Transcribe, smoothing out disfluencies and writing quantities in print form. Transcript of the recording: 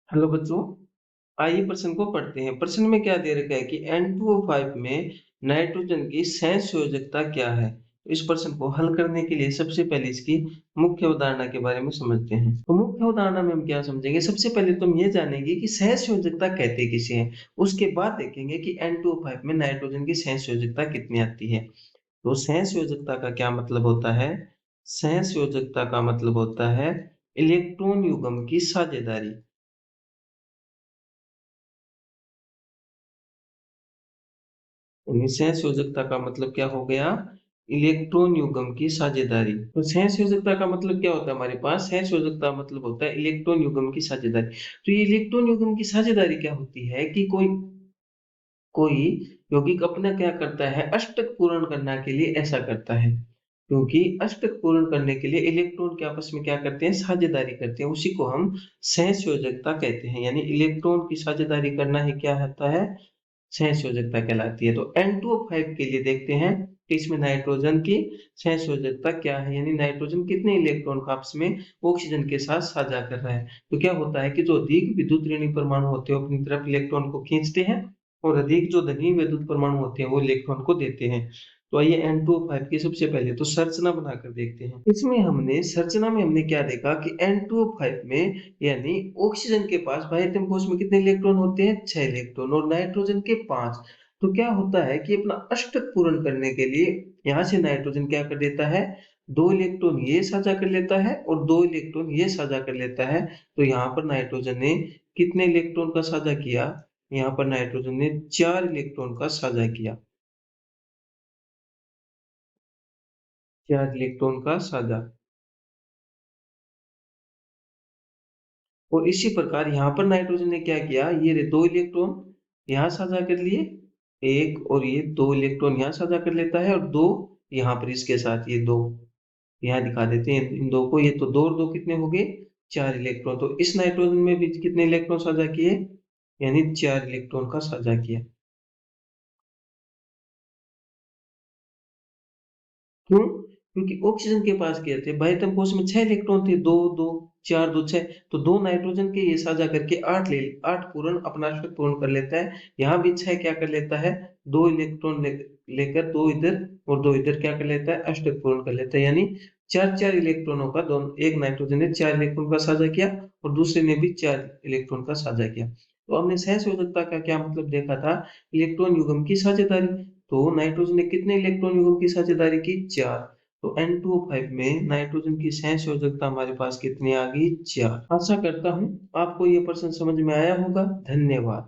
Hello बच्चों, आइए प्रश्न को पढ़ते हैं। प्रश्न में क्या दे रखा है कि N2O5 में नाइट्रोजन की सहसंयोजकता क्या है। तो इस प्रश्न को हल करने के लिए सबसे पहले इसकी मुख्य अवधारणा के बारे में समझते हैं। तो मुख्य अवधारणा में हम क्या समझेंगे, सबसे पहले तो हम ये जानेंगे कि सहसंयोजकता कहते किसे हैं। उसके बाद देखेंगे कि N2O5 में नाइट्रोजन की सहसंयोजकता कितनी आती है। तो सहसंयोजकता का क्या मतलब होता है? सहसंयोजकता का मतलब होता है इलेक्ट्रॉन युग्म की साझेदारी। सहसंयोजकता का मतलब क्या हो गया? इलेक्ट्रॉन युग्म की साझेदारी। तो सहसंयोजकता का मतलब क्या होता है? हमारे पास सहसंयोजकता मतलब होता है इलेक्ट्रॉन युग्म की साझेदारी। तो ये इलेक्ट्रॉन युग्म की साझेदारी क्या होती है कि कोई कोई यौगिक अपना क्या करता है, अष्टक पूर्ण करने के लिए ऐसा करता है। क्योंकि अष्टक पूर्ण करने के लिए इलेक्ट्रॉन के आपस में क्या करते हैं, साझेदारी करते हैं। उसी को हम सहसंयोजकता कहते हैं। यानी इलेक्ट्रॉन की साझेदारी करना ही क्या होता है, सहसंयोजकता कहलाती है। तो N2O5 के लिए देखते हैं कि इसमें नाइट्रोजन की सहसंयोजकता क्या है, यानी नाइट्रोजन कितने इलेक्ट्रॉन को आपस में ऑक्सीजन के साथ साझा कर रहा है। तो क्या होता है कि जो अधिक विद्युत ऋणात्मक परमाणु होते हैं अपनी तरफ इलेक्ट्रॉन को खींचते हैं, और अधिक जो धनी विद्युत परमाणु होते हैं वो इलेक्ट्रॉन को देते हैं। तो आइए N2O5 की सबसे पहले तो संरचना बनाकर देखते हैं। इसमें हमने संरचना में हमने क्या देखा कि N2O5 में यानी ऑक्सीजन के पास बाह्यतम कोश में कितने इलेक्ट्रॉन होते हैं, 6 इलेक्ट्रॉन, और नाइट्रोजन के 5। तो क्या होता है कि अपना अष्टक पूर्ण करने के लिए यहाँ से नाइट्रोजन क्या कर देता है, 2 इलेक्ट्रॉन ये साझा कर लेता है और 2 इलेक्ट्रॉन ये साझा कर लेता है। तो यहाँ पर नाइट्रोजन ने कितने इलेक्ट्रॉन का साझा किया, यहाँ पर नाइट्रोजन ने 4 इलेक्ट्रॉन का साझा किया। 4 इलेक्ट्रॉन का साझा। और इसी प्रकार यहाँ पर नाइट्रोजन ने क्या किया, ये रहे 2 इलेक्ट्रॉन यहाँ साझा कर लिए, एक, और ये 2 इलेक्ट्रॉन यहाँ साझा कर लेता है, और 2 यहाँ पर इसके साथ, ये 2 यहाँ दिखा देते हैं इन दो को। ये तो 2 और 2 कितने हो गए, 4 इलेक्ट्रॉन। तो इस नाइट्रोजन में भी कितने इलेक्ट्रॉन साझा किए, यानी 4 इलेक्ट्रॉन का साझा किया। क्यों? क्योंकि ऑक्सीजन के पास क्या थे, बाह्यतम कोश में 6 इलेक्ट्रॉन थे, 2 2 4 2 6। तो 2 नाइट्रोजन के ये साझा करके 8 पूर्ण अपना अष्टक पूर्ण कर लेता है। यहाँ भी 6 क्या कर लेता है, 2 इलेक्ट्रॉन लेकर 2 इधर और 2 इधर क्या कर लेता है, अष्टक पूर्ण कर लेता है। यानी 4 इलेक्ट्रॉनों का दोनों, एक नाइट्रोजन ने 4 इलेक्ट्रॉन का साझा किया और दूसरे ने भी 4 इलेक्ट्रॉन का साझा किया। तो हमने सहसंयोजकता का क्या मतलब देखा था, इलेक्ट्रॉन युग्म की साझेदारी। तो नाइट्रोजन ने कितने इलेक्ट्रॉन युग्म की साझेदारी की, 4। तो N2O5 में नाइट्रोजन की सहसंयोजकता हमारे पास कितनी आ गई, 4। आशा करता हूँ आपको ये प्रश्न समझ में आया होगा। धन्यवाद।